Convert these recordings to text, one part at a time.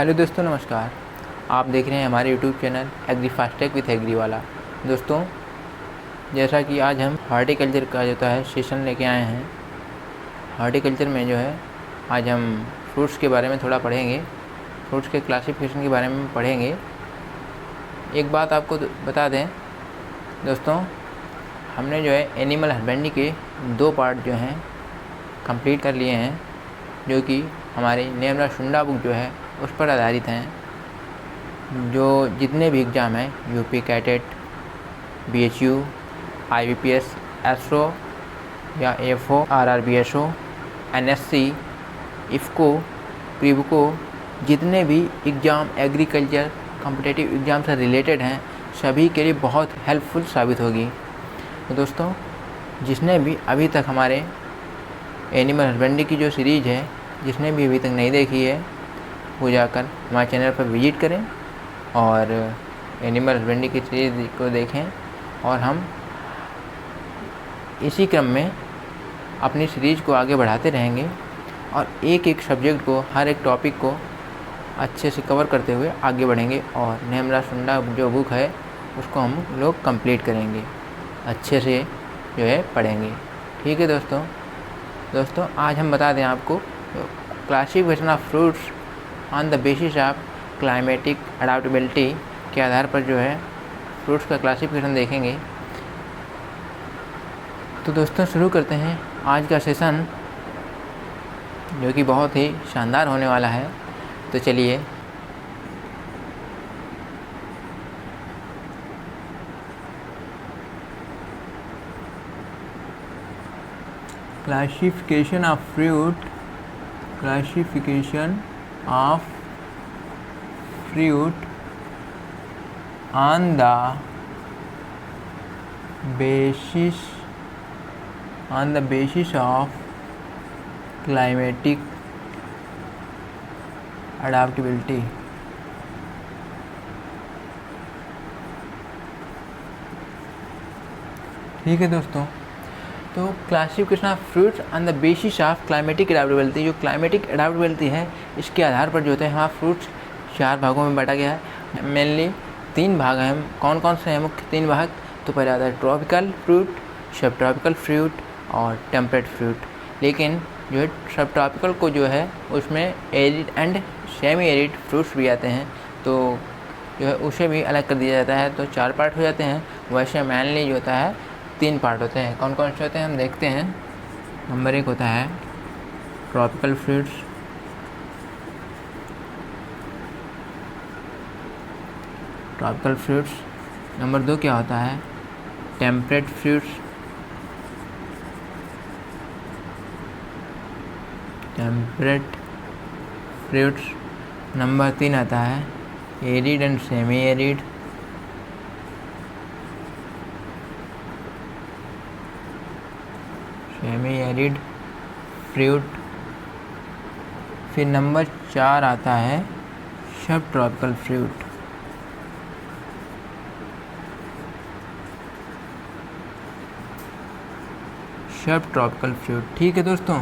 Hello दोस्तों, नमस्कार। आप देख रहे हैं हमारे YouTube channel Agri fast track with Agri वाला। दोस्तों, जैसा कि आज हम हॉर्टिकल्चर का जो है सेशन लेके आए हैं। हॉर्टिकल्चर में जो है आज हम फ्रूट्स के बारे में थोड़ा पढ़ेंगे, फ्रूट्स के क्लासिफिकेशन के बारे में पढ़ेंगे। एक बात आपको बता दें दोस्तों, हमने जो है एनिमल हस्बेंड्री के 2 पार्ट जो हैं कंप्लीट कर लिए हैं, जो कि हमारी नेमरा शुंडा बुक जो है उस पर आधारित हैं। जो जितने भी एग्ज़ाम हैं, UP CATET, BHU, IBPS, SO या एफओ, आरआरबीएसओ, एनएससी, इफको, प्रीबको, जितने भी एग्ज़ाम एग्रीकल्चर कॉम्पिटिटिव एग्ज़ाम से रिलेटेड हैं, सभी के लिए बहुत हेल्पफुल साबित होगी। तो दोस्तों, जिसने भी अभी तक हमारे एनिमल हस्बेंड्री की जो सीरीज़ है, जिसने भी अभी तक नहीं देखी है, वो जाकर हमारे चैनल पर विजिट करें और एनिमल हस्बेंड्री की सीरीज़ को देखें। और हम इसी क्रम में अपनी सीरीज़ को आगे बढ़ाते रहेंगे और एक एक सब्जेक्ट को, हर एक टॉपिक को अच्छे से कवर करते हुए आगे बढ़ेंगे और नेमरा शुंडा जो बुक है उसको हम लोग कंप्लीट करेंगे, अच्छे से जो है पढ़ेंगे। ठीक है दोस्तों, आज हम बता दें आपको classification of fruits on the basis of climatic adaptability के आधार पर जो है फ्रूट्स का क्लासिफिकेशन देखेंगे। तो दोस्तों, शुरू करते हैं आज का सेशन, जो कि बहुत ही शानदार होने वाला है। तो चलिए classification of fruit on the basis of climatic adaptability। ठीक है दोस्तों, तो classification of fruits on the basis of climatic adaptability, जो क्लाइमेटिक एडाप्टेबिलिटी है, इसके आधार पर जो होते हैं हमारा फ्रूट्स 4 भागों में बांटा गया है। मेनली 3 भाग हैं। कौन कौन से हैं मुख्य 3 भाग? तो पहले आता है ट्रॉपिकल फ्रूट, सब ट्रॉपिकल फ्रूट और टेम्परेट फ्रूट। लेकिन जो है सब ट्रॉपिकल को जो है उसमें arid and semi arid fruits भी आते हैं, तो जो है उसे भी अलग कर दिया जाता है। तो 4 पार्ट हो जाते हैं। वैसे मेनली जो होता है 3 पार्ट होते हैं। कौन कौन से होते हैं हम देखते हैं। नंबर 1 होता है ट्रॉपिकल फ्रूट्स, नंबर 2 क्या होता है? टेम्परेट फ्रूट्स, नंबर 3 आता है arid and semi arid, fruit. फिर नंबर 4 आता है सब ट्रॉपिकल फ्रूट। ठीक है दोस्तों,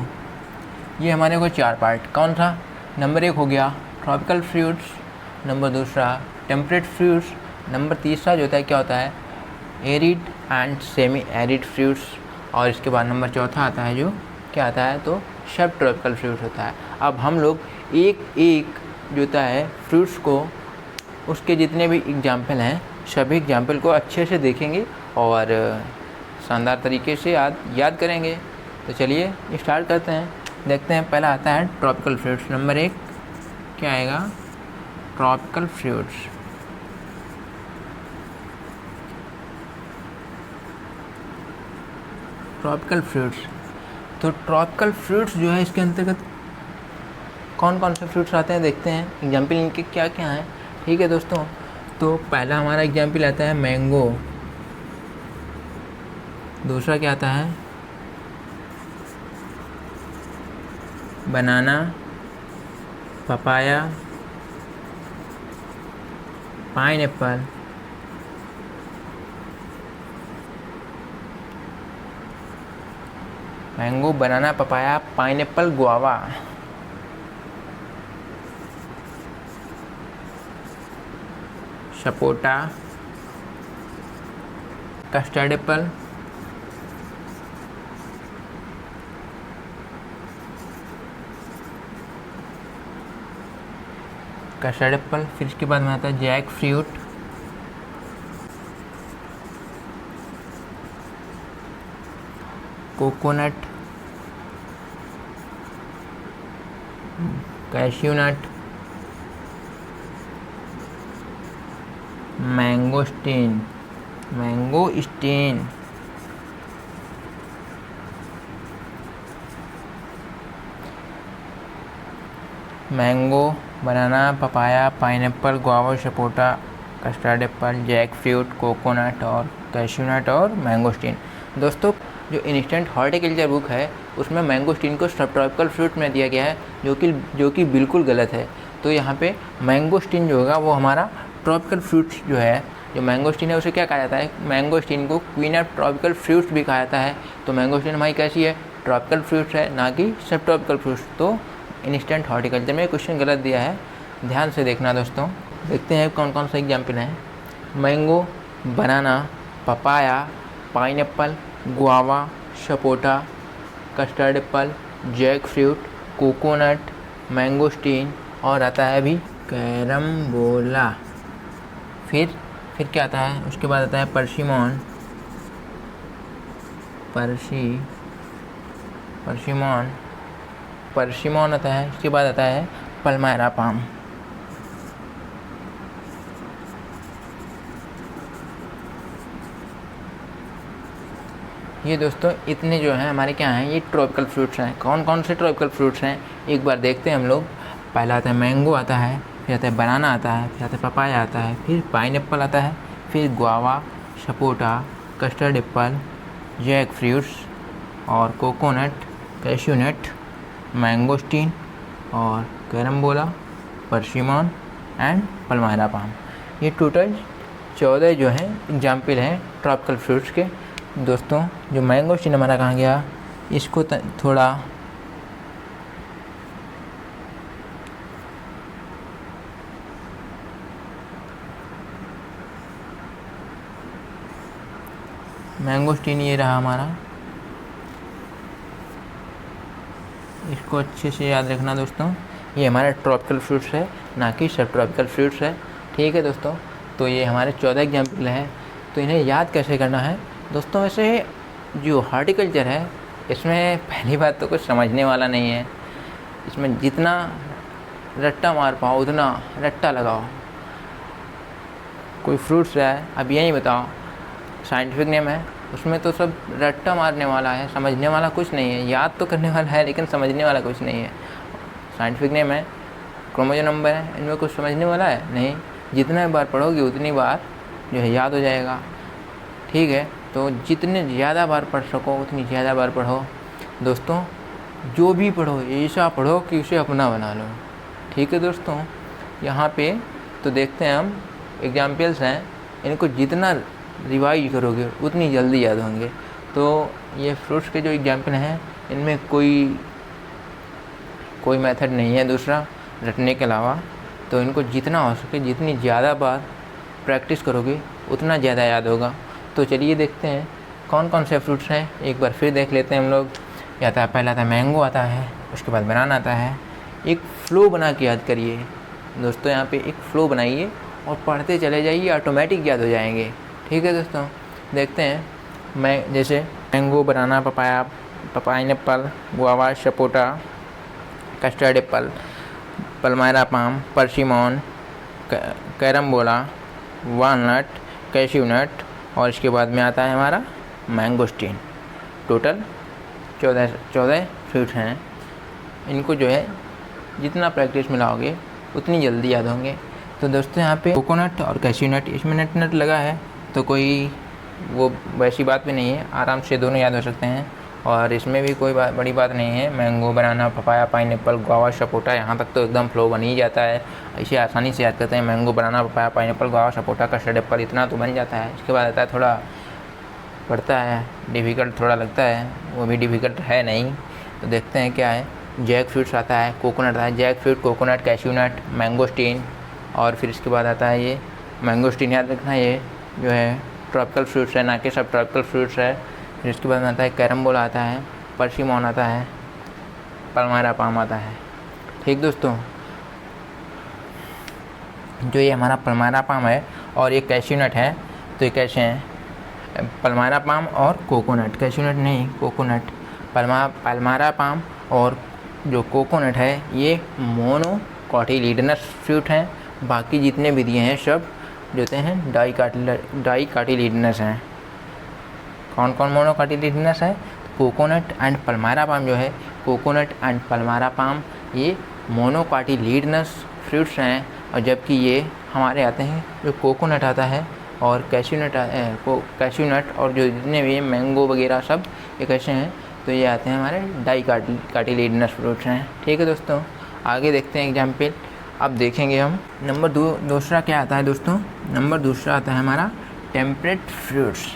ये हमारे को 4 पार्ट। कौन सा? नंबर 1 हो गया tropical fruits, number 2 temperate fruits, number 3 जो होता है क्या होता है? Arid and semi arid fruits. और इसके बाद नंबर 4 आता है जो क्या आता है? तो सब ट्रॉपिकल फ्रूट्स होता है। अब हम लोग एक एक जो होता है फ्रूट्स को, उसके जितने भी एग्जाम्पल हैं, सभी एग्जाम्पल को अच्छे से देखेंगे और शानदार तरीके से याद करेंगे। तो चलिए स्टार्ट करते हैं। देखते हैं, पहला आता है ट्रॉपिकल फ्रूट्स। नंबर 1 क्या आएगा? Tropical fruits. तो ट्रॉपिकल फ्रूट्स जो है, इसके अंतर्गत कौन कौन से फ्रूट्स आते हैं देखते हैं, एग्जाम्पल इनके क्या क्या हैं। ठीक है दोस्तों, तो पहला हमारा एग्जाम्पल आता है मैंगो। दूसरा क्या आता है? Banana, papaya, pineapple, mango, banana, papaya, pineapple, guava. Sapota, custard apple, फिर इसके बाद में आता है Jack fruit, coconut, cashew nut, mangosteen, mango, banana, papaya, pineapple, guava, sapota, custard apple, Jack fruit, coconut और कैश्यू नट और मैंगोस्टीन। दोस्तों, जो इंस्टेंट हॉर्टिकल्चर बुक है उसमें मैंगोस्टीन को सबट्रॉपिकल फ्रूट में दिया गया है, जो कि बिल्कुल गलत है। तो यहाँ पे मैंगोस्टीन जो होगा वो हमारा ट्रॉपिकल फ्रूट जो है, जो मैंगोस्टीन है उसे क्या कहा जाता है? मैंगोस्टीन को क्वीन ऑफ ट्रॉपिकल फ्रूट्स भी कहा जाता है। तो मैंगोस्टीन हमारी कैसी है? ट्रॉपिकल फ्रूट्स है, ना कि सब ट्रॉपिकल फ्रूट्स। तो इंस्टेंट हॉर्टिकल्चर में क्वेश्चन गलत दिया है, ध्यान से देखना दोस्तों। देखते हैं कौन कौन सा एग्जाम्पल है। Mango, banana, papaya, pineapple, guava, sapota, custard apple, Jack fruit, coconut, mangosteen और आता है अभी कैरम्बोला। फिर क्या आता है? उसके बाद आता है परसिमन, परसिमन आता है। इसके बाद आता है पल्मायरा पाम। ये दोस्तों इतने जो हैं हमारे क्या हैं, ये ट्रॉपिकल फ्रूट्स हैं। कौन कौन से ट्रॉपिकल फ्रूट्स हैं एक बार देखते हैं हम लोग। पहला आता है मैंगो आता है, फिर आता है बनाना आता है, फिर आता है पपाया आता है, फिर पाइनएप्पल आता है, फिर guava, sapota, custard apple, jack fruits और कोकोनट, कैश्यू नट, मैंगोस्टीन और carambola, persimmon and palmyra palm. ये टोटल 14 जो हैं एग्जाम्पल हैं ट्रॉपिकल फ्रूट्स के। दोस्तों, जो मैंगोस्टीन हमारा कहाँ गया, इसको थोड़ा मैंगोस्टीन ये रहा हमारा, इसको अच्छे से याद रखना दोस्तों। ये हमारा ट्रॉपिकल फ्रूट्स है, ना कि सब ट्रॉपिकल फ्रूट्स है। ठीक है दोस्तों, तो ये हमारे 14 एग्जाम्पल हैं। तो इन्हें याद कैसे करना है दोस्तों? वैसे जो हॉर्टिकल्चर है इसमें पहली बात तो कुछ समझने वाला नहीं है। इसमें जितना रट्टा मार पाओ उतना रट्टा लगाओ। कोई फ्रूट्स है, अब यही बताओ, साइंटिफिक नेम है, उसमें तो सब रट्टा मारने वाला है, समझने वाला कुछ नहीं है। याद तो करने वाला है लेकिन समझने वाला कुछ नहीं है। साइंटिफिक नेम है, क्रोमोसोम नंबर है, इनमें कुछ समझने वाला है नहीं। जितने बार पढ़ोगे उतनी बार जो है याद हो जाएगा। ठीक है, तो जितने ज़्यादा बार पढ़ सको उतनी ज़्यादा बार पढ़ो दोस्तों। जो भी पढ़ो ऐसा पढ़ो कि उसे अपना बना लो। ठीक है दोस्तों, यहाँ पे तो देखते हैं हम एग्जाम्पल्स हैं, इनको जितना रिवाइज करोगे उतनी जल्दी याद होंगे। तो ये फ्रूट्स के जो एग्जाम्पल हैं इनमें कोई मेथड नहीं है दूसरा रटने के अलावा। तो इनको जितना हो सके, जितनी ज़्यादा बार प्रैक्टिस करोगे उतना ज़्यादा याद होगा। तो चलिए देखते हैं कौन कौन से फ्रूट्स हैं, एक बार फिर देख लेते हैं हम लोग। आता है, पहला आता है मैंगो आता है, उसके बाद बनाना आता है। एक फ़्लो बना के याद करिए दोस्तों, यहाँ पे एक फ़्लो बनाइए और पढ़ते चले जाइए, ऑटोमेटिक याद हो जाएंगे। ठीक है दोस्तों, देखते हैं। जैसे mango, banana, papaya, pineapple, guava, sapota, custard apple, palmyra palm, persimmon, carambola, walnut, cashew nut और इसके बाद में आता है हमारा मैंगोस्टीन। टोटल 14 फ्रूट हैं। इनको जो है जितना प्रैक्टिस में लाओगे उतनी जल्दी याद होंगे। तो दोस्तों, यहाँ पे कोकोनट और कैश्यू नट, इसमें नट लगा है तो कोई वो वैसी बात भी नहीं है, आराम से दोनों याद हो सकते हैं। और इसमें भी कोई बड़ी बात नहीं है। Mango, banana, papaya, pineapple, guava, sapota, यहाँ तक तो एकदम फ्लो बन ही जाता है। इसे आसानी से याद करते हैं। Mango, banana, papaya, pineapple, guava, sapota, custard apple, इतना तो बन जाता है। इसके बाद आता है थोड़ा पड़ता है, डिफ़िकल्ट थोड़ा लगता है, वो भी डिफ़िकल्ट है नहीं। तो देखते हैं क्या है। जैक फ्रूट्स आता है, कोकोनट आता है, Jack fruit, coconut, cashew nut, mangosteen और फिर इसके बाद आता है ये मैंगोस्टीन याद रखना, ये जो है ट्रॉपिकल फ्रूट्स है, ना कि सब ट्रॉपिकल फ्रूट्स है। फिर इसके बाद में आता है कैरम्बोला आता है, पर्सिमोन आता है, पल्मायरा पाम आता है। ठीक दोस्तों, जो ये हमारा पल्मायरा पाम है और ये कैश्यू नट है, तो ये कैसे हैं? पल्मायरा पाम और कोकोनट, कैश्यू नट नहीं कोकोनट। पल्मायरा पाम और जो कोकोनट है ये मोनोकॉटिलिडनस फ्रूट हैं। बाकी जितने भी दिए हैं सब जो होते हैं डाइकाटिलिडनस हैं। कौन कौन मोनोकॉटिलिडनस है? कोकोनट एंड पल्मायरा पाम जो है, कोकोनट एंड पल्मायरा पाम ये मोनोकॉटिलिडनस फ्रूट्स हैं। और जबकि ये हमारे आते हैं जो कोकोनट आता है और कैश्यू नट और जो जितने भी मैंगो वगैरह सब ये कैसे हैं, तो ये आते हैं हमारे डाइकाटिलिडनस फ्रूट्स हैं। ठीक है दोस्तों, आगे देखते हैं एग्जाम्पल। अब देखेंगे हम नंबर दूसरा क्या आता है दोस्तों? नंबर दूसरा आता है हमारा टेम्परेट फ्रूट्स।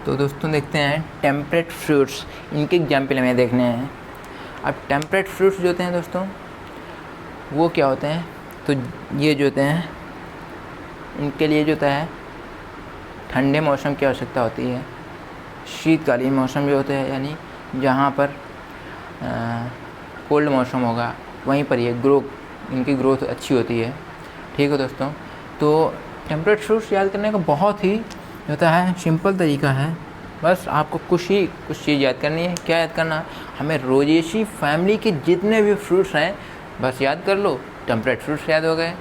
तो दोस्तों देखते हैं टेम्परेट फ्रूट्स, इनके एग्जाम्पल हमें देखने हैं। अब टेम्परेट फ्रूट्स जो होते हैं दोस्तों वो क्या होते हैं? तो ये जो होते हैं इनके लिए जो होता है ठंडे मौसम की आवश्यकता होती है। शीतकालीन मौसम जो होते हैं यानी जहाँ पर कोल्ड मौसम होगा वहीं पर ये इनकी ग्रोथ अच्छी होती है। ठीक है दोस्तों, तो टेम्परेट फ्रूट्स याद करने का बहुत ही होता है सिंपल तरीका है। बस आपको कुछ चीज़ याद करनी है। क्या याद करना? हमें रोजेसी फैमिली के जितने भी फ्रूट्स हैं बस याद कर लो, टेम्परेट फ्रूट्स याद हो गए।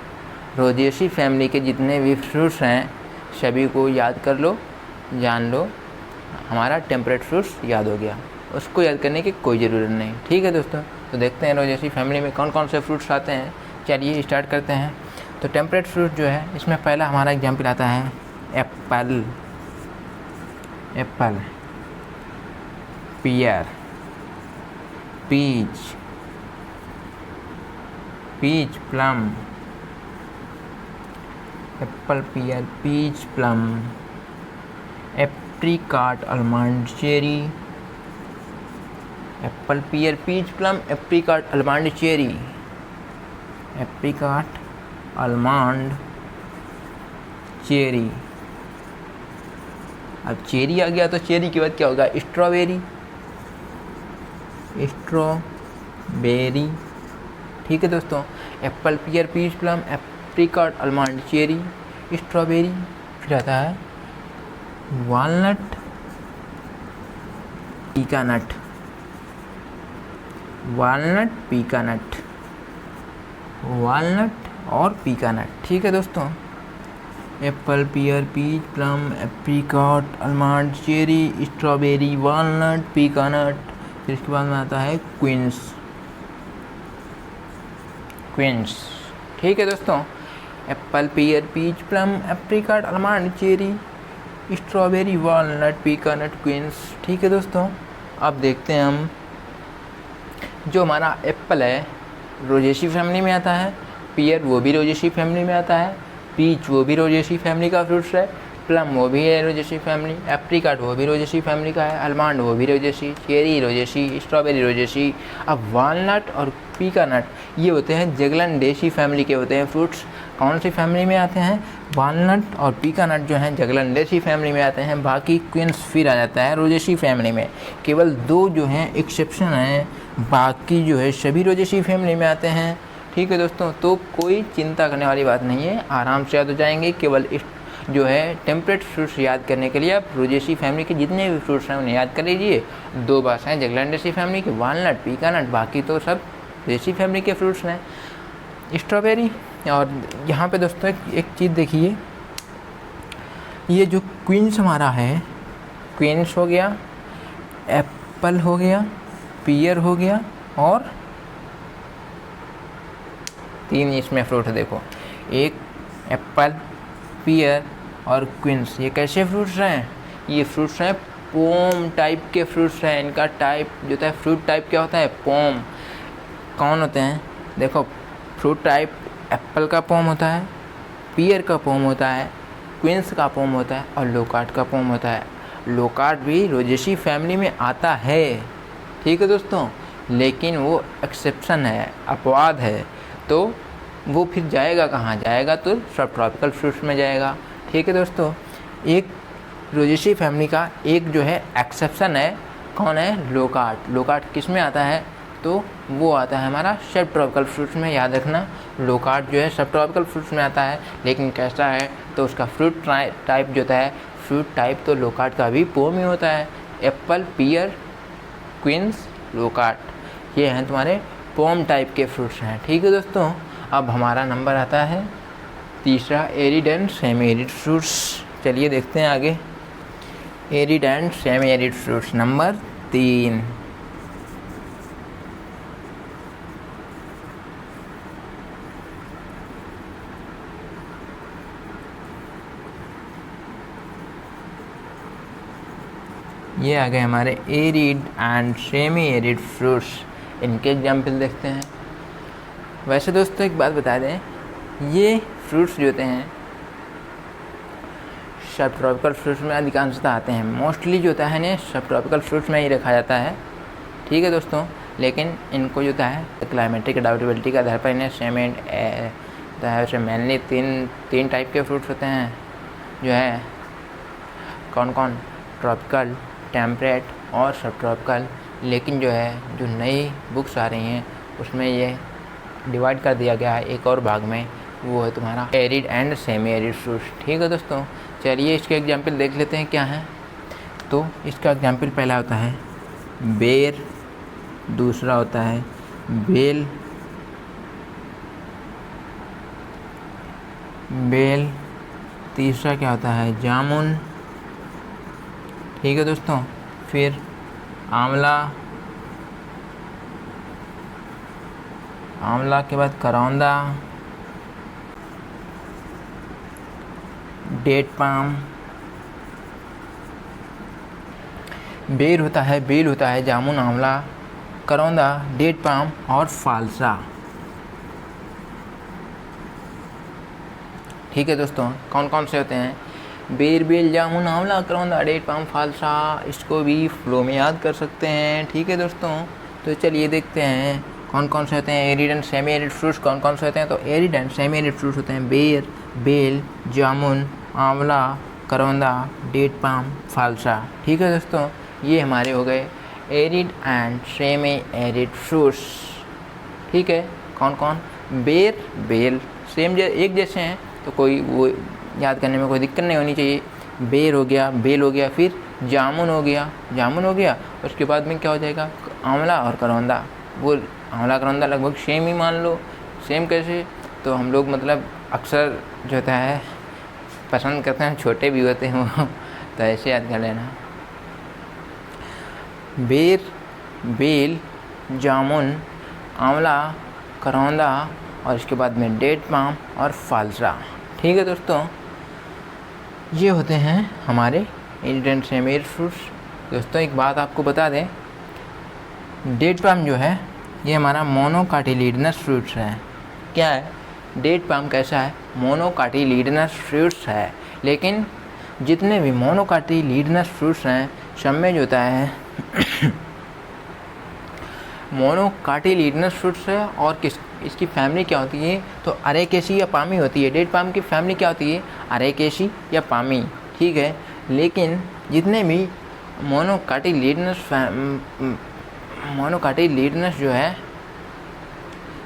रोजेसी फैमिली के जितने भी फ्रूट्स हैं सभी को याद कर लो, जान लो, हमारा टेम्परेट फ्रूट्स याद हो गया। उसको याद करने की कोई ज़रूरत नहीं। ठीक है दोस्तों, तो देखते हैं रोजेसी फैमिली में कौन कौन से फ्रूट्स आते हैं। चलिए स्टार्ट करते हैं। तो टेम्परेट फ्रूट जो है इसमें पहला हमारा एग्जाम्पल आता है apple, pear, peach, plum, apple, pear, peach, plum, apricot, almond, cherry, apple, pear, peach, plum, apricot, almond, cherry, apricot, almond, cherry. अब चेरी आ गया तो चेरी के बाद क्या होगा? स्ट्रॉबेरी। ठीक है दोस्तों, apple, pear, peach, plum, apricot, almond, cherry, strawberry. फिर आता है वालनट, पीकानट, वालनट और पीकानट। ठीक है दोस्तों, apple, pear, peach, plum, apricot, almond, cherry, strawberry, walnut, pecan nut. फिर इसके बाद में आता है क्वींस। ठीक है दोस्तों, apple, pear, peach, plum, apricot, almond, cherry, strawberry, walnut, pecan nut, quince. ठीक है दोस्तों, अब देखते हैं हम जो हमारा एप्पल है रोजेसी फैमिली में आता है, पियर वो भी रोजेसी फैमिली में आता है, पीच वो भी रोजेसी फैमिली का फ्रूट्स है, प्लम वो भी है रोजेसी फैमिली, एप्रिकॉट वो भी रोजेसी फैमिली का है, आलमंड वो भी Rosaceae, cherry Rosaceae, strawberry Rosaceae. अब वालनट और पीकानट ये होते हैं जगलंडेसी फैमिली के होते हैं फ्रूट्स। कौन सी फैमिली में आते हैं? वालनट और पीकानट जो हैं जगलंडेसी फैमिली में आते हैं। बाकी क्वींस फिर आ जाता है रोजेसी फैमिली में। केवल 2 जो हैं एक्सेप्शन हैं, बाकी जो है सभी रोजेसी फैमिली में आते हैं। ठीक है दोस्तों, तो कोई चिंता करने वाली बात नहीं है, आराम से याद हो जाएंगे। केवल जो है टेम्परेट फ्रूट्स याद करने के लिए आप रोजेसी फैमिली के जितने भी फ्रूट्स हैं उन्हें याद कर लीजिए। 2 बस हैं जगलंडेसी फैमिली के, वालनट, पीकानट, बाकी तो सब रोजेसी फैमिली के फ्रूट्स हैं। स्ट्रॉबेरी और यहाँ पे दोस्तों एक चीज़ देखिए, ये जो क्वींस हमारा है, क्वींस हो गया, एप्पल हो गया, पियर हो गया और 3 इसमें फ्रूट है। देखो, एक एप्पल, पियर और क्वींस, ये कैसे फ्रूट्स हैं? ये फ्रूट्स हैं पोम टाइप के फ्रूट्स हैं। इनका टाइप जो होता है फ्रूट टाइप क्या होता है? पोम। कौन होते हैं? देखो, फ्रूट टाइप एप्पल का पोम होता है, पियर का पोम होता है, क्वींस का पोम होता है और लोकार्ट का पोम होता है। लोकार्ट भी रोजेसी फैमिली में आता है। ठीक है दोस्तों, लेकिन वो एक्सेप्शन है, अपवाद है। तो वो फिर जाएगा कहाँ, जाएगा तो सब ट्रॉपिकल फ्रूट्स में जाएगा। ठीक है दोस्तों, एक रोजेसी फैमिली का एक जो है एक्सेप्शन है, कौन है, लोकार्ट। लोकार्ट किस में आता है, तो वो आता है हमारा सब ट्रॉपिकल फ्रूट्स में। याद रखना, लोकार्ट जो है सब ट्रॉपिकल फ्रूट्स में आता है, लेकिन कैसा है, तो उसका फ्रूट टाइप जो होता है, फ्रूट टाइप तो लोकार्ट का भी पोम ही होता है। एप्पल, पियर, क्वींस, लोकार्ट, ये हैं तुम्हारे पोम टाइप के फ्रूट्स हैं। ठीक है दोस्तों, अब हमारा नंबर आता है तीसरा, arid and semi arid fruits. चलिए देखते हैं आगे। Arid and semi arid fruits number 3। ये आ गए हमारे arid and semi arid fruits. इनके एग्जाम्पल देखते हैं। वैसे दोस्तों एक बात बता दें, ये फ्रूट्स जो होते हैं सब ट्रॉपिकल फ्रूट्स में अधिकांशतः आते हैं। मोस्टली जो होता है ना सब ट्रॉपिकल फ्रूट्स में ही रखा जाता है। ठीक है दोस्तों, लेकिन इनको जो होता है क्लाइमेटिक अडाप्टेबिलिटी के आधार पर इन्हें सेमी एंड मेनली तीन टाइप के फ्रूट्स होते हैं जो है, कौन कौन, ट्रॉपिकल, टेम्परेट और सब ट्रॉपिकल। लेकिन जो है जो नई बुक्स आ रही हैं उसमें ये डिवाइड कर दिया गया है एक और भाग में, वो है तुम्हारा arid and semi arid fruits. ठीक है दोस्तों, चलिए इसके एग्जाम्पल देख लेते हैं क्या है। तो इसका एग्जाम्पल पहला होता है बेर, दूसरा होता है बेल, तीसरा क्या होता है, जामुन। ठीक है दोस्तों, फिर आंवला के बाद करौंदा, डेट पाम। बेल होता है जामुन, आंवला, करौंदा, डेट पाम और फालसा। ठीक है दोस्तों, कौन कौन से होते हैं, बेल, जामुन, आंवला, करौंदा, डेट पाम, फालसा। इसको भी फ्लो में याद कर सकते हैं। ठीक है दोस्तों, तो चलिए देखते हैं कौन कौन से होते हैं arid and semi arid fruits. कौन कौन से होते हैं, तो arid and semi arid fruits होते हैं बेल, जामुन, आंवला, करौंदा, डेट पाम, फालसा। ठीक है दोस्तों, ये हमारे हो गए arid and semi arid fruits. ठीक है, कौन कौन, बेल सेम एक जैसे हैं, तो कोई वो याद करने में कोई दिक्कत नहीं होनी चाहिए। बेल हो गया, फिर जामुन हो गया, उसके बाद में क्या हो जाएगा, आंवला और करौंदा। वो आंवला करौंदा लगभग सेम ही मान लो। सेम कैसे, तो हम लोग मतलब अक्सर जो होता है पसंद करते हैं, छोटे भी होते हैं वो, तो ऐसे याद कर लेना। बेल, जामुन, आंवला, करौंदा और इसके बाद में डेट पाम और फालसा। ठीक है दोस्तों, ये होते हैं हमारे arid and semi arid fruits. दोस्तों एक बात आपको बता दें, डेट पाम जो है ये हमारा मोनोकाटिलिडनस फ्रूट्स है। क्या है, डेट पाम कैसा है, मोनोकाटिलिडनस फ्रूट्स है। लेकिन जितने भी मोनोकाटिलिडनस फ्रूट्स हैं सब में जो होता है मोनोकाटिलिडनस फ्रूट्स है। और इसकी फैमिली क्या होती है, तो अरेकेसी या पामी होती है। डेट पाम की फैमिली क्या होती है, अरेकेसी या पामी। ठीक है, लेकिन जितने भी मोनोकाटिलिडनस जो है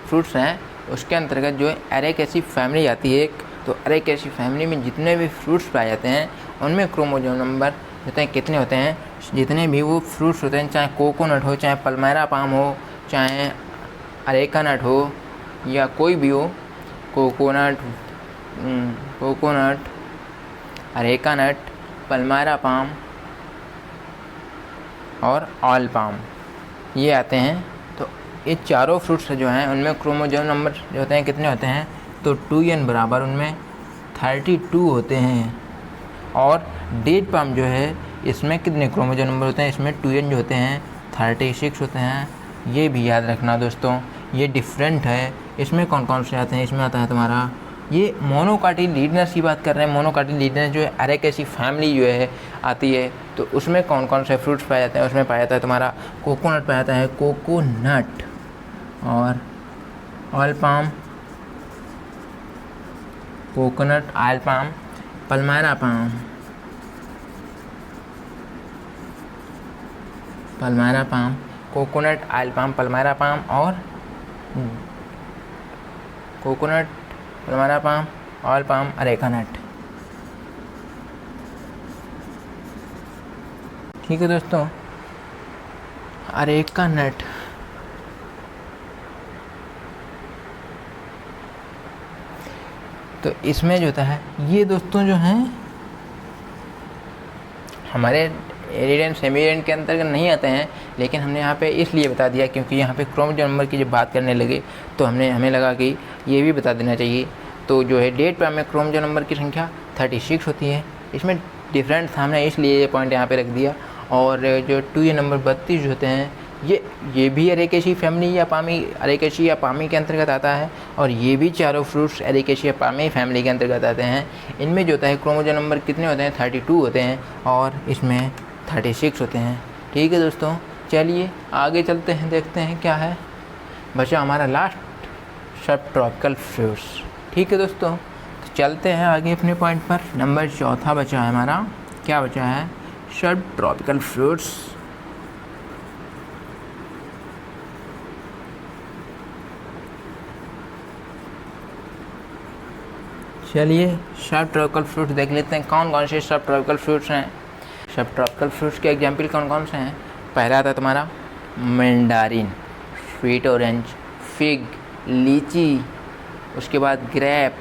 फ्रूट्स हैं उसके अंतर्गत जो है अरेकेसी फैमिली आती है एक। तो अरेकेसी फैमिली में जितने भी फ्रूट्स पाए जाते हैं उनमें क्रोमोसोम नंबर होते हैं, कितने होते हैं, जितने भी वो फ्रूट्स होते हैं, चाहे कोकोनट हो, चाहे पल्मेरा पाम हो, चाहे अरेका नट हो या कोई भी हो, कोकोनट, अरेका नट, पल्मेरा पाम और ऑल पाम, ये आते हैं। तो ये चारों फ्रूट्स जो हैं उनमें क्रोमोसोम नंबर जो होते हैं कितने होते हैं, तो 2n बराबर उनमें 32 होते हैं। और डेट पाम जो है इसमें कितने क्रोमोसोम नंबर होते हैं, इसमें 2n जो होते हैं 36 होते हैं। ये भी याद रखना दोस्तों, ये डिफरेंट है। इसमें कौन कौन से आते हैं, इसमें आता है तुम्हारा ये मोनोकाटिलिडनस की बात कर रहे हैं। मोनोकाटिलिडनस जो है अरेकेसी फैमिली जो है आती है, तो उसमें कौन कौन से फ्रूट्स पाए जाते हैं? उसमें पाया जाता है तुम्हारा कोकोनट पाया जाता है, कोकोनट, और oil palm, coconut, oil palm, palmyra palm, palmyra palm, coconut, oil palm, palmyra palm, और coconut, palmyra palm, oil palm, areca nut. ठीक है दोस्तों, अरेका नट तो इसमें जो होता है, ये दोस्तों जो हैं हमारे एरिडेंट सेमीडेंट के अंतर्गत नहीं आते हैं, लेकिन हमने यहाँ पे इसलिए बता दिया क्योंकि यहाँ पे क्रोमोसोम नंबर की जब बात करने लगे तो हमें लगा कि ये भी बता देना चाहिए। तो जो है डेट पे हमें क्रोमोसोम नंबर की संख्या 36 होती है। इसमें डिफरेंट था, हमने इसलिए ये पॉइंट यहाँ पे रख दिया। और जो 2 नंबर 32 होते हैं, ये भी एरेकेसी फैमिली या पामी, एरेकेसी या पामी के अंतर्गत आता है, और ये भी चारों फ्रूट्स एरेकेसी या पामी फैमिली के अंतर्गत आते हैं। इनमें जो होता है क्रोमोसोम नंबर कितने होते हैं? 32 होते हैं, और इसमें 36 होते हैं। ठीक है दोस्तों, चलिए आगे चलते हैं, देखते हैं क्या है बचा हमारा लास्ट सब ट्रॉपिकल फ्रूट्स। ठीक है दोस्तों, तो चलते हैं आगे अपने पॉइंट पर। नंबर 4 बचा है हमारा, क्या बचा है? सब ट्रॉपिकल फ्रूट्स। चलिए सब ट्रॉपिकल फ्रूट्स देख लेते हैं कौन कौन से सब ट्रॉपिकल फ्रूट्स हैं। सब ट्रॉपिकल फ्रूट्स के एग्जाम्पल कौन कौन से हैं? पहला आता है तुम्हारा मैंडारिन, स्वीट ऑरेंज, फिग, लीची, उसके बाद ग्रेप,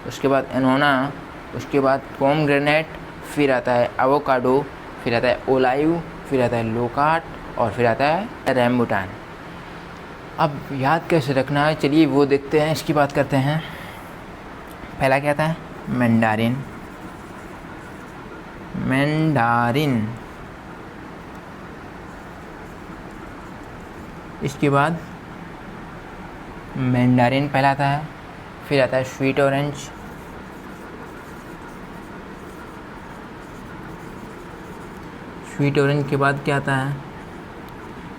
उसके बाद एनोना, उसके बाद पोमग्रेनेट, फिर आता है एवोकाडो, फिर आता है ओलायू, फिर आता है लोकाट, और फिर आता है रैम्बुटान। अब याद कैसे रखना है, चलिए वो देखते हैं, इसकी बात करते हैं। पहला क्या आता है? Mandarin, mandarin. इसके बाद मैंडारिन पहला आता है, फिर आता है स्वीट ऑरेंज, स्वीट ऑरेंज के बाद क्या आता है?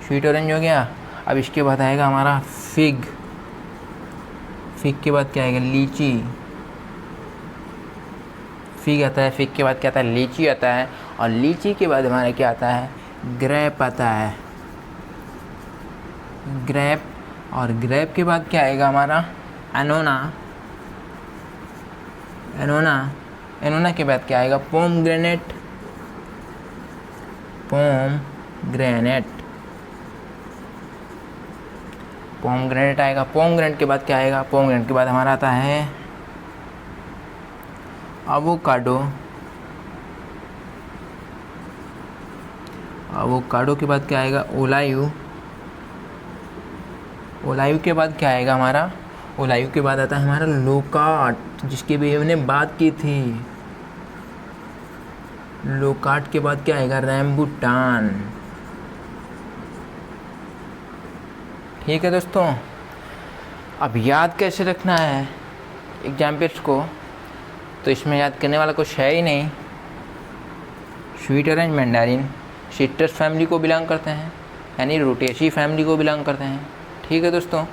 स्वीट ऑरेंज हो गया। अब इसके बाद आएगा हमारा फिग, फिग के बाद क्या आएगा? लीची, फिग आता है, फिग के बाद क्या आता है? लीची आता है, और लीची के बाद हमारा क्या आता है? ग्रेप आता है, ग्रेप, और ग्रेप के बाद क्या आएगा हमारा? एनोना, एनोना, एनोना के बाद क्या आएगा? पोमग्रेनेट, पोमग्रेनेट, पोमग्रेनेट आएगा। पोमग्रेनेट के बाद क्या आएगा? पोमग्रेनेट के बाद हमारा आता है एवोकाडो, एवोकाडो के बाद क्या आएगा? ओलायू, ओलायू के बाद क्या आएगा हमारा? ओलायू के बाद आता है हमारा लोकाट, जिसकी भी हमने बात की थी। लोकाट के बाद क्या आएगा? रैम्बुटान। ठीक है दोस्तों, अब याद कैसे रखना है एग्जाम्पल्स को? तो इसमें याद करने वाला कुछ है ही नहीं। Sweet orange, mandarin citrus family को बिलोंग करते हैं, यानी रूटेसी फैमिली को बिलोंग करते हैं। ठीक है दोस्तों,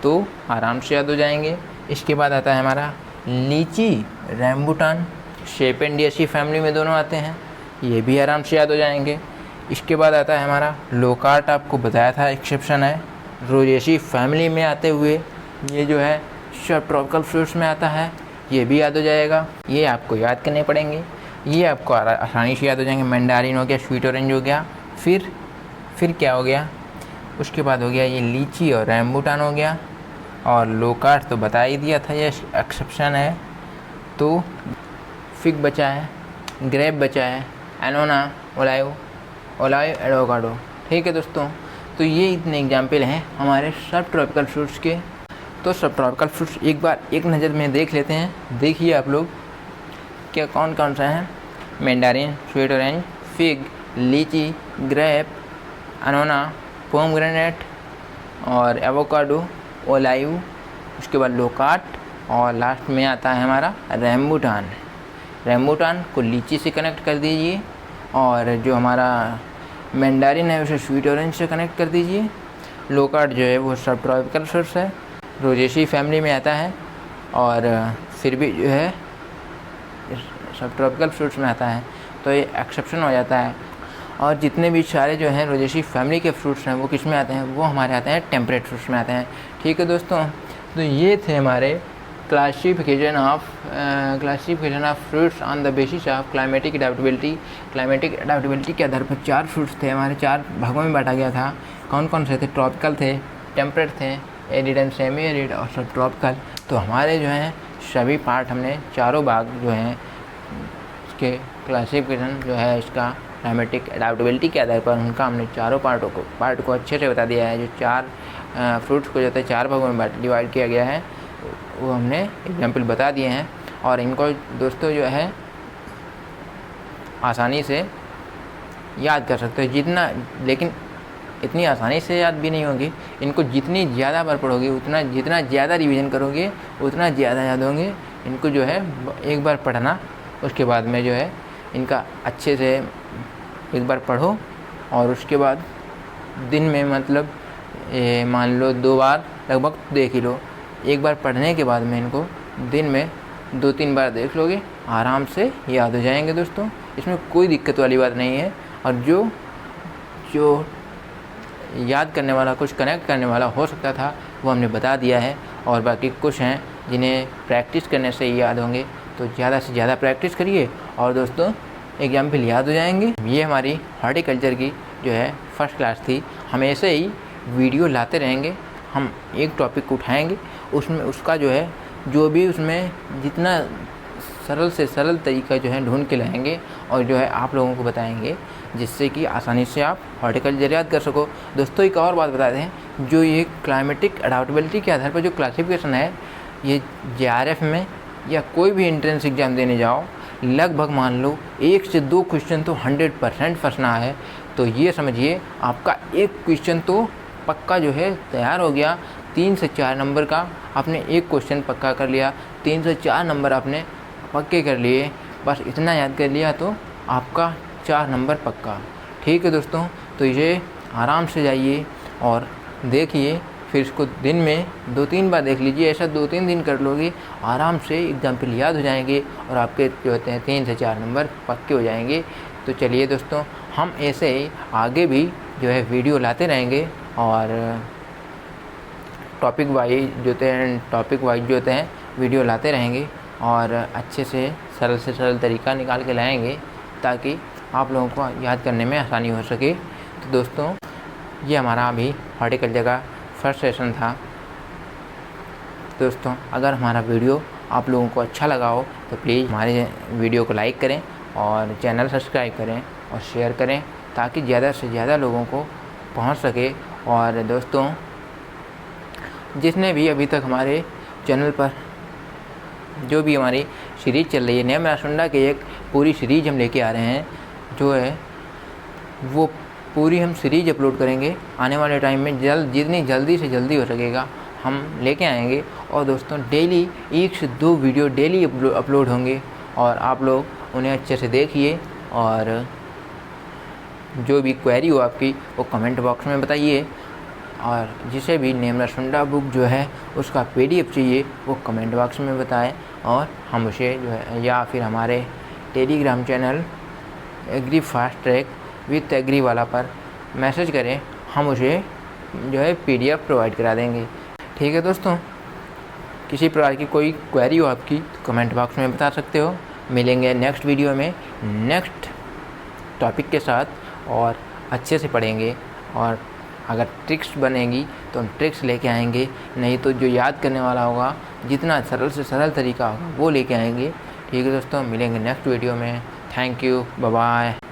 तो आराम से याद हो जाएंगे। इसके बाद आता है हमारा लीची, रैम्बुटान, शेपेंडियसी फैमिली में दोनों आते हैं, ये भी आराम से याद हो जाएंगे। इसके बाद आता है हमारा लोकाट, आपको बताया था एक्सेप्शन है, रोजेसी फैमिली में आते हुए ये जो है सब ट्रॉपिकल फ्रूट्स में आता है, ये भी याद हो जाएगा। ये आपको याद करने पड़ेंगे, ये आपको आसानी से याद हो जाएंगे। मैंडारिन हो गया, स्वीट ऑरेंज हो गया, फिर क्या हो गया? उसके बाद हो गया ये लीची और रैम्बुटान हो गया, और लोकाट तो बता ही दिया था, ये एक्सेप्शन है। तो फिग बचा है, ग्रेप बचा है, एनोना, ओलायू, एवोकाडो। ठीक है दोस्तों, तो ये इतने एग्जाम्पल हैं हमारे सब ट्रॉपिकल फ्रूट्स के। तो सब ट्रॉपिकल फ्रूट्स एक बार एक नज़र में देख लेते हैं। देखिए आप लोग क्या कौन कौन सा है? मैंडारिन, स्वीट ऑरेंज, फिग, लीची, ग्रेप, अनोना, पोमग्रेनेट और एवोकाडो, ओलायू, उसके बाद लोकाट और लास्ट में आता है हमारा रैम्बुटान। रैम्बुटान को लीची से कनेक्ट कर दीजिए, और जो हमारा मैंडारिन है उसे स्वीट ऑरेंज से कनेक्ट कर दीजिए। लोकार्ड जो है वो सब ट्रॉपिकल फ्रूट्स है, रोजेसी फैमिली में आता है, और फिर भी जो है सब ट्रॉपिकल फ्रूट्स में आता है, तो ये एक्सेप्शन हो जाता है। और जितने भी सारे जो हैं रोजेसी फैमिली के फ्रूट्स हैं वो किस में आते हैं, वो हमारे आते हैं टेम्परेट फ्रूट्स में आते हैं। ठीक है दोस्तों, तो ये थे हमारे classification of fruits on the basis of climatic adaptability. Climatic adaptability के आधार पर 4 फ्रूट्स थे हमारे, 4 भागों में बांटा गया था। कौन कौन से थे? ट्रॉपिकल थे, टेम्परेट थे, एरिड एंड सेमी एरिड और सब ट्रॉपिकल। तो हमारे जो हैं सभी पार्ट हमने चारों भाग जो हैं इसके क्लासिफिकेशन जो है इसका क्लाइमेटिक एडेप्टेबिलिटी के आधार पर उनका हमने चारों पार्ट को अच्छे से बता दिया है। जो 4 फ्रूट्स को जो है 4 भागों में डिवाइड किया गया है वो हमने एग्जाम्पल बता दिए हैं। और इनको दोस्तों जो है आसानी से याद कर सकते हो जितना, लेकिन इतनी आसानी से याद भी नहीं होगी। इनको जितनी ज़्यादा बार पढ़ोगे जितना ज़्यादा रिवीजन करोगे उतना ज़्यादा याद होंगे। इनको जो है एक बार पढ़ना, उसके बाद में जो है इनका अच्छे से एक बार पढ़ो, और उसके बाद दिन में मतलब मान लो 2 बार लगभग देख ही लो। एक बार पढ़ने के बाद में इनको दिन में 2-3 बार देख लोगे, आराम से याद हो जाएंगे दोस्तों। इसमें कोई दिक्कत वाली बात नहीं है। और जो याद करने वाला, कुछ कनेक्ट करने वाला हो सकता था वो हमने बता दिया है। और बाकी कुछ हैं जिन्हें प्रैक्टिस करने से याद होंगे, तो ज़्यादा से ज़्यादा प्रैक्टिस करिए और दोस्तों एग्जाम्पल याद हो जाएंगे। ये हमारी हॉर्टिकल्चर की जो है फर्स्ट क्लास थी। हम ऐसे ही वीडियो लाते रहेंगे। हम एक टॉपिक उठाएंगे, उसमें उसका जो है जो भी उसमें जितना सरल से सरल तरीका जो है ढूंढ के लाएंगे और जो है आप लोगों को बताएंगे, जिससे कि आसानी से आप हॉर्टिकल्चर याद कर सको। दोस्तों एक और बात बता दें, जो ये क्लाइमेटिक एडाप्टेबिलिटी के आधार पर जो क्लासिफिकेशन है, ये JRF में या कोई भी एंट्रेंस एग्ज़ाम देने जाओ, लगभग मान लो 1 से 2 क्वेश्चन तो 100% फंसना है। तो ये समझिए आपका एक क्वेश्चन तो पक्का जो है तैयार हो गया। 3 से 4 नंबर का आपने एक क्वेश्चन पक्का कर लिया, 3 से 4 नंबर आपने पक्के कर लिए, बस इतना याद कर लिया तो आपका 4 नंबर पक्का। ठीक है दोस्तों, तो ये आराम से जाइए और देखिए, फिर इसको दिन में 2-3 बार देख लीजिए। ऐसा 2-3 दिन कर लोगे, आराम से एग्जाम्पल याद हो जाएंगे और आपके जो होते हैं 3 से 4 नंबर पक्के हो जाएंगे। तो चलिए दोस्तों, हम ऐसे ही आगे भी जो है वीडियो लाते रहेंगे और टॉपिक वाइज जो होते हैं वीडियो लाते रहेंगे और अच्छे से सरल तरीका निकाल के लाएंगे, ताकि आप लोगों को याद करने में आसानी हो सके। तो दोस्तों ये हमारा अभी हॉर्टिकल्चर का फर्स्ट सेशन था। दोस्तों अगर हमारा वीडियो आप लोगों को अच्छा लगा हो तो प्लीज़ हमारे वीडियो को लाइक करें और चैनल सब्सक्राइब करें और शेयर करें, ताकि ज़्यादा से ज़्यादा लोगों को पहुंच सके। और दोस्तों जिसने भी अभी तक हमारे चैनल पर जो भी हमारी सीरीज़ चल रही है, नेम रासुंडा की एक पूरी सीरीज़ हम लेके आ रहे हैं, जो है वो पूरी हम सीरीज़ अपलोड करेंगे आने वाले टाइम में। जितनी जल्दी से जल्दी हो सकेगा हम लेके आएंगे। और दोस्तों डेली 1 से 2 वीडियो डेली अपलोड होंगे और आप लोग उन्हें अच्छे से देखिए। और जो भी क्वेरी हो आपकी वो कमेंट बॉक्स में बताइए। और जिसे भी नेम रासुंडा बुक जो है उसका PDF चाहिए वो कमेंट बॉक्स में बताएं, और हम उसे जो है या फिर हमारे Telegram channel Agri fast track with Agri वाला पर मैसेज करें, हम उसे जो है PDF प्रोवाइड करा देंगे। ठीक है दोस्तों, किसी प्रकार की कोई क्वेरी हो आपकी तो कमेंट बॉक्स में बता सकते हो। मिलेंगे नेक्स्ट वीडियो में नेक्स्ट टॉपिक के साथ और अच्छे से पढ़ेंगे। और अगर ट्रिक्स बनेगी तो हम ट्रिक्स लेके आएंगे, नहीं तो जो याद करने वाला होगा जितना सरल से सरल तरीका होगा वो लेके आएंगे। ठीक है दोस्तों, मिलेंगे नेक्स्ट वीडियो में। Thank you, bye bye.